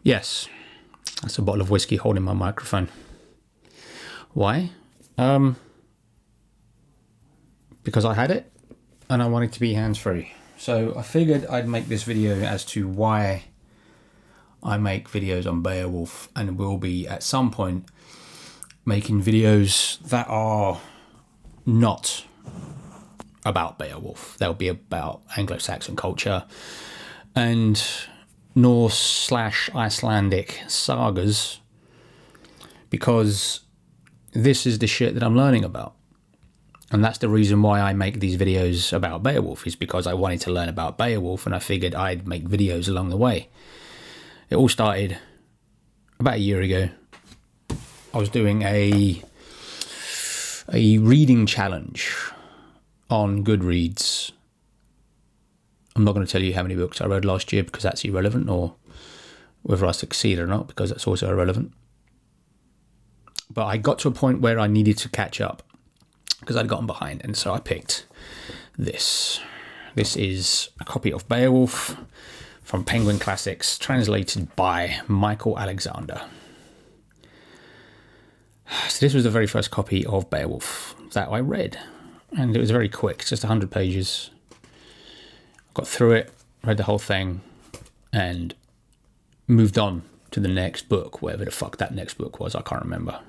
Yes, that's a bottle of whiskey holding my microphone. Why? Because I had it and I wanted to be hands-free. So I figured I'd make this video as to why I make videos on Beowulf, and will be at some point making videos that are not about Beowulf. They'll be about Anglo-Saxon culture and Norse/Icelandic sagas, because this is the shit that I'm learning about. And that's the reason why I make these videos about Beowulf, is because I wanted to learn about Beowulf, and I figured I'd make videos along the way. It all started about a year ago. I was doing a reading challenge on Goodreads. I'm not going to tell you how many books I read last year because that's irrelevant, or whether I succeed or not because that's also irrelevant. But I got to a point where I needed to catch up because I'd gotten behind, and so I picked this. This is a copy of Beowulf from Penguin Classics, translated by Michael Alexander. So this was the very first copy of Beowulf that I read, and it was very quick, just 100 pages. Got through it, read the whole thing, and moved on to the next book, whatever the fuck that next book was, I can't remember.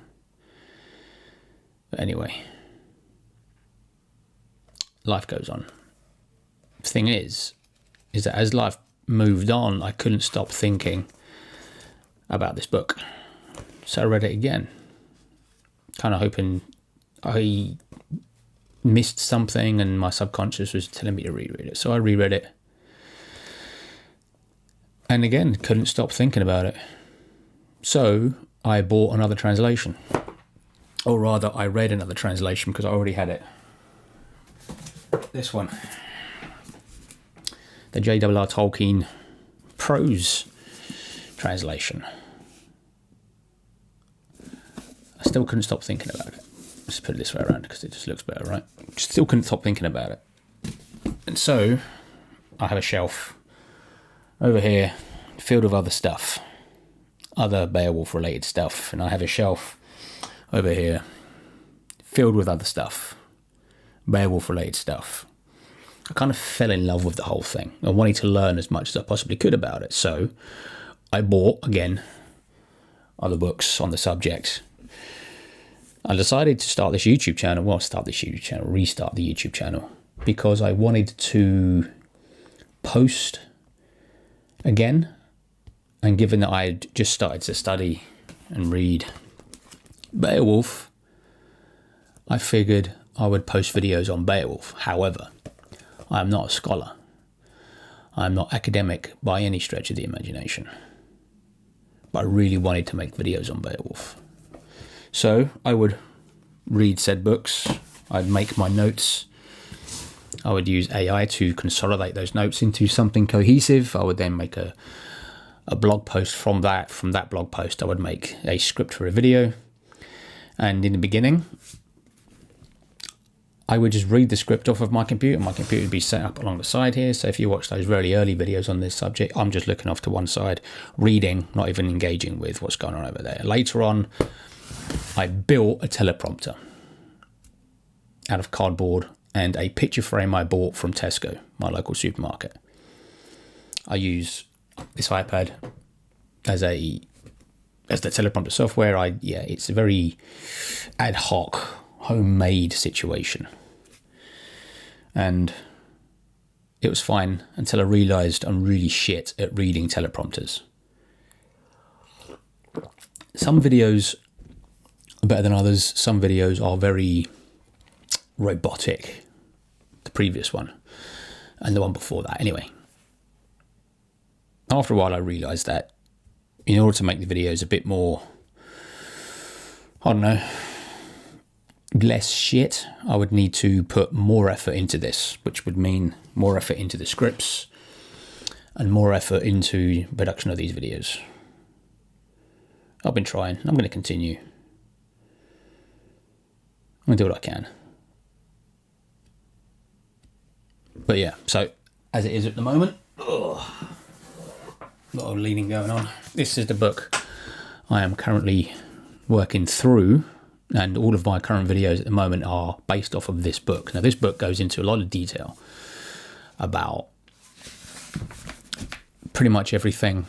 But anyway, life goes on. The thing is that as life moved on, I couldn't stop thinking about this book. So I read it again, kind of hoping I missed something and my subconscious was telling me to reread it. So I reread it. And again, couldn't stop thinking about it. So I bought another translation. Or rather, I read another translation because I already had it. This one. The J.R.R. Tolkien prose translation. I still couldn't stop thinking about it. Let's put it this way around because it just looks better, right? Still couldn't stop thinking about it. And so I have a shelf over here filled with other stuff, other Beowulf related stuff. And I have a shelf over here filled with other stuff, Beowulf related stuff. I kind of fell in love with the whole thing. I wanted to learn as much as I possibly could about it. So I bought, again, other books on the subject. I decided to start this YouTube channel. Well, restart the YouTube channel, because I wanted to post again. And given that I had just started to study and read Beowulf, I figured I would post videos on Beowulf. However, I am not a scholar. I am not academic by any stretch of the imagination. But I really wanted to make videos on Beowulf. So I would read said books. I'd make my notes. I would use AI to consolidate those notes into something cohesive. I would then make a blog post from that. From that blog post, I would make a script for a video. And in the beginning, I would just read the script off of my computer. My computer would be set up along the side here. So if you watch those really early videos on this subject, I'm just looking off to one side, reading, not even engaging with what's going on over there. Later on, I built a teleprompter out of cardboard and a picture frame I bought from Tesco, my local supermarket. I use this iPad as the teleprompter software. It's a very ad hoc, homemade situation. And it was fine until I realised I'm really shit at reading teleprompters. Some videos are better than others. Some videos are very robotic. The previous one and the one before that. Anyway, after a while I realised that in order to make the videos a bit more, I don't know, less shit, I would need to put more effort into this, which would mean more effort into the scripts and more effort into production of these videos. I've been trying. I'm going to continue. I'm going to do what I can. But yeah, so as it is at the moment, A lot of leaning going on. This is the book I am currently working through, and all of my current videos at the moment are based off of this book. Now, this book goes into a lot of detail about pretty much everything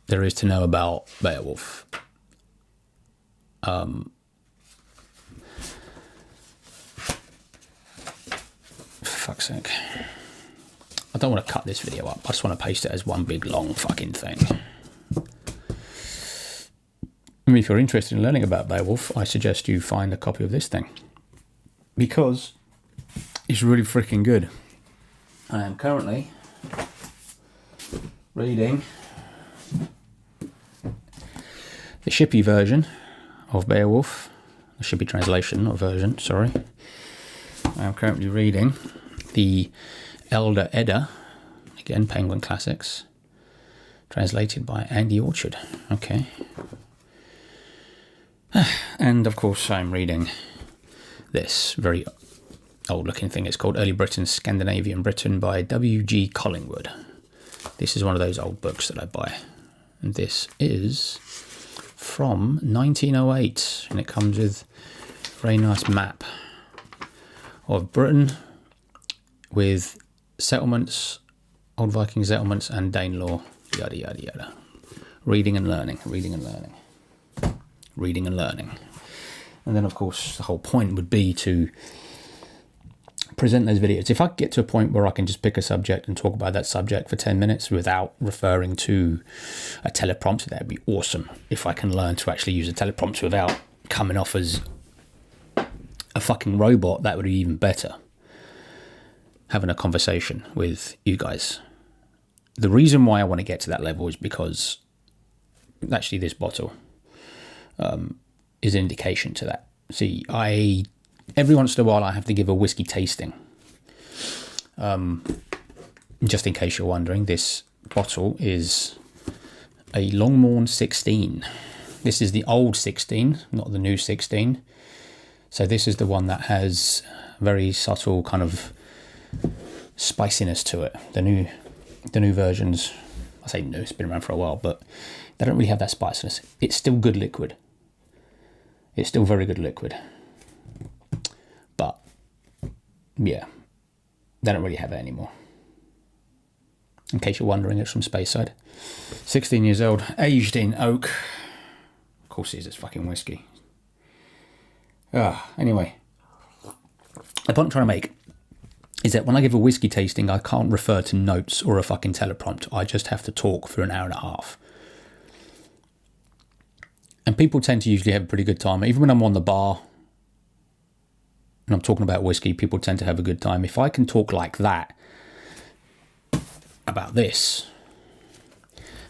there is to know about Beowulf. For fuck's sake. I don't want to cut this video up. I just want to paste it as one big long fucking thing. I mean, if you're interested in learning about Beowulf, I suggest you find a copy of this thing, because it's really freaking good. I am currently reading the shippy version of Beowulf, the shippy translation or version, sorry. I am currently reading the Elder Edda, again, Penguin Classics, translated by Andy Orchard. Okay. And of course, I'm reading this very old looking thing. It's called Early Britain, Scandinavian Britain by W.G. Collingwood. This is one of those old books that I buy. And this is from 1908, and it comes with a very nice map of Britain with settlements, old Viking settlements, and Danelaw, yada yada yada. Reading and learning, reading and learning, reading and learning. And then, of course, the whole point would be to present those videos. If I get to a point where I can just pick a subject and talk about that subject for 10 minutes without referring to a teleprompter, that'd be awesome. If I can learn to actually use a teleprompter without coming off as a fucking robot, that would be even better. Having a conversation with you guys. The reason why I want to get to that level is because actually this bottle is an indication to that. See, every once in a while I have to give a whiskey tasting. Just in case you're wondering, this bottle is a Longmorn 16. This is the old 16, not the new 16. So this is the one that has very subtle kind of spiciness to it. The new versions, I say new, it's been around for a while, but they don't really have that spiciness. It's still good liquid. It's still very good liquid. But yeah, they don't really have it anymore. In case you're wondering, it's from Speyside. 16 years old, aged in oak. Of course it is, it's fucking whiskey. Anyway, the point I'm trying to make is that when I give a whiskey tasting, I can't refer to notes or a fucking teleprompter. I just have to talk for an hour and a half. And people tend to usually have a pretty good time. Even when I'm on the bar and I'm talking about whiskey, people tend to have a good time. If I can talk like that about this,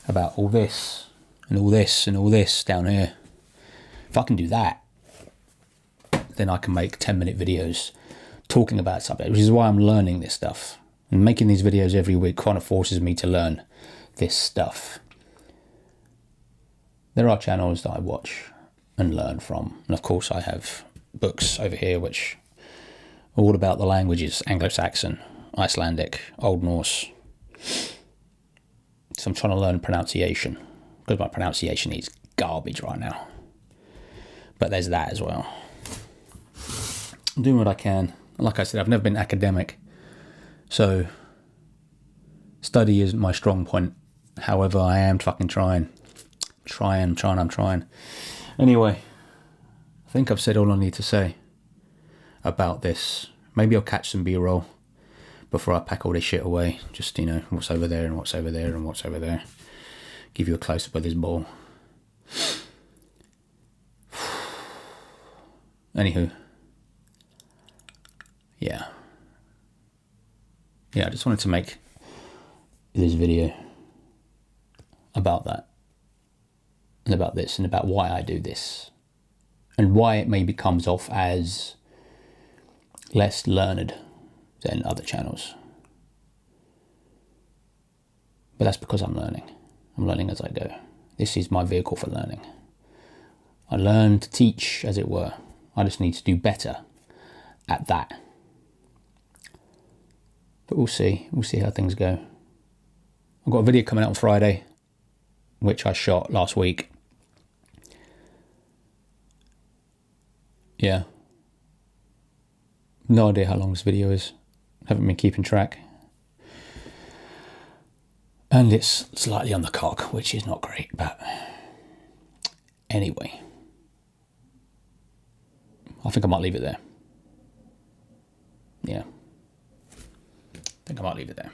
about all this, and all this, and all this down here, if I can do that, then I can make 10-minute videos talking about something, which is why I'm learning this stuff. And making these videos every week kind of forces me to learn this stuff. There are channels that I watch and learn from. And of course I have books over here which are all about the languages, Anglo-Saxon, Icelandic, Old Norse. So I'm trying to learn pronunciation, because my pronunciation is garbage right now. But there's that as well. I'm doing what I can. Like I said, I've never been academic, so study isn't my strong point. However, I am fucking trying. I'm trying. Anyway, I think I've said all I need to say about this. Maybe I'll catch some B-roll before I pack all this shit away. Just, what's over there and what's over there and what's over there. Give you a close-up of this bowl. Anywho. Yeah, I just wanted to make this video about that, and about this, and about why I do this, and why it maybe comes off as less learned than other channels. But that's because I'm learning. I'm learning as I go. This is my vehicle for learning. I learn to teach, as it were. I just need to do better at that. But we'll see. We'll see how things go. I've got a video coming out on Friday, which I shot last week. Yeah. No idea how long this video is. Haven't been keeping track. And it's slightly on the cock, which is not great, but anyway. I think I might leave it there. Yeah. I think I might leave it there.